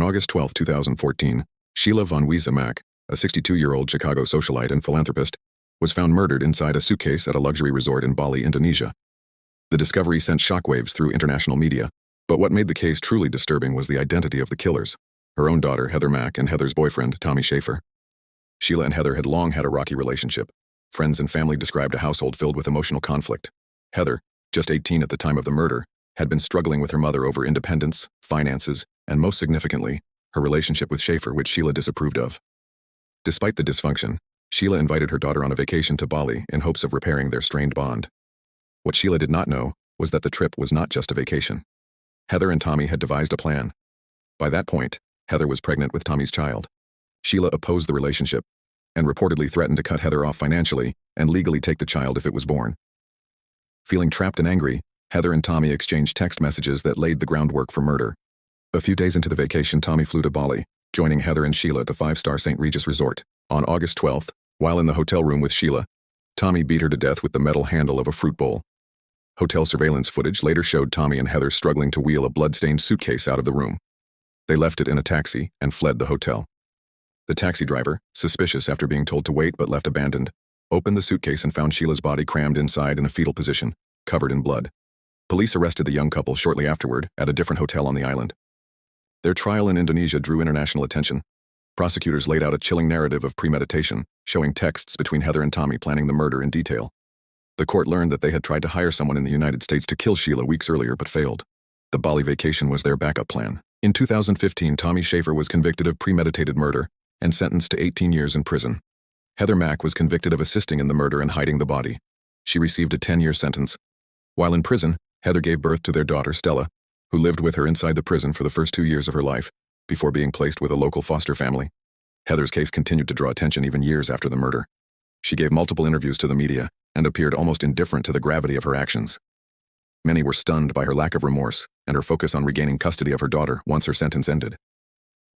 August 12, 2014, Sheila von Mack, a 62-year-old Chicago socialite and philanthropist, was found murdered inside a suitcase at a luxury resort in Bali, Indonesia. The discovery sent shockwaves through international media, but what made the case truly disturbing was the identity of the killers: her own daughter, Heather Mack, and Heather's boyfriend, Tommy Schaefer. Sheila and Heather had long had a rocky relationship. Friends and family described a household filled with emotional conflict. Heather, just 18 at the time of the murder, had been struggling with her mother over independence, finances, and most significantly, her relationship with Schaefer, which Sheila disapproved of. Despite the dysfunction, Sheila invited her daughter on a vacation to Bali in hopes of repairing their strained bond. What Sheila did not know was that the trip was not just a vacation. Heather and Tommy had devised a plan. By that point, Heather was pregnant with Tommy's child. Sheila opposed the relationship and reportedly threatened to cut Heather off financially and legally take the child if it was born. Feeling trapped and angry, Heather and Tommy exchanged text messages that laid the groundwork for murder. A few days into the vacation, Tommy flew to Bali, joining Heather and Sheila at the 5-star St. Regis Resort. On August 12th, while in the hotel room with Sheila, Tommy beat her to death with the metal handle of a fruit bowl. Hotel surveillance footage later showed Tommy and Heather struggling to wheel a blood-stained suitcase out of the room. They left it in a taxi and fled the hotel. The taxi driver, suspicious after being told to wait but left abandoned, opened the suitcase and found Sheila's body crammed inside in a fetal position, covered in blood. Police arrested the young couple shortly afterward at a different hotel on the island. Their trial in Indonesia drew international attention. Prosecutors laid out a chilling narrative of premeditation, showing texts between Heather and Tommy planning the murder in detail. The court learned that they had tried to hire someone in the United States to kill Sheila weeks earlier but failed. The Bali vacation was their backup plan. In 2015, Tommy Schaefer was convicted of premeditated murder and sentenced to 18 years in prison. Heather Mack was convicted of assisting in the murder and hiding the body. She received a 10-year sentence. While in prison, Heather gave birth to their daughter, Stella, who lived with her inside the prison for the first 2 years of her life, before being placed with a local foster family. Heather's case continued to draw attention even years after the murder. She gave multiple interviews to the media and appeared almost indifferent to the gravity of her actions. Many were stunned by her lack of remorse and her focus on regaining custody of her daughter once her sentence ended.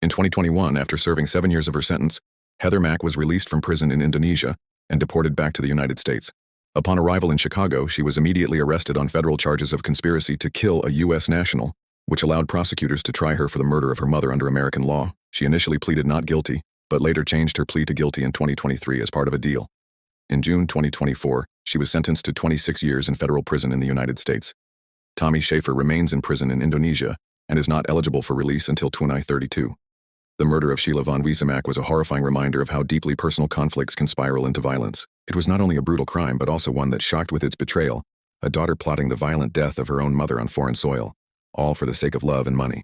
In 2021, after serving 7 years of her sentence, Heather Mack was released from prison in Indonesia and deported back to the United States. Upon arrival in Chicago, she was immediately arrested on federal charges of conspiracy to kill a U.S. national, which allowed prosecutors to try her for the murder of her mother under American law. She initially pleaded not guilty, but later changed her plea to guilty in 2023 as part of a deal. In June 2024, she was sentenced to 26 years in federal prison in the United States. Tommy Schaefer remains in prison in Indonesia and is not eligible for release until 2032. The murder of Sheila von Mack was a horrifying reminder of how deeply personal conflicts can spiral into violence. It was not only a brutal crime but also one that shocked with its betrayal, a daughter plotting the violent death of her own mother on foreign soil, all for the sake of love and money.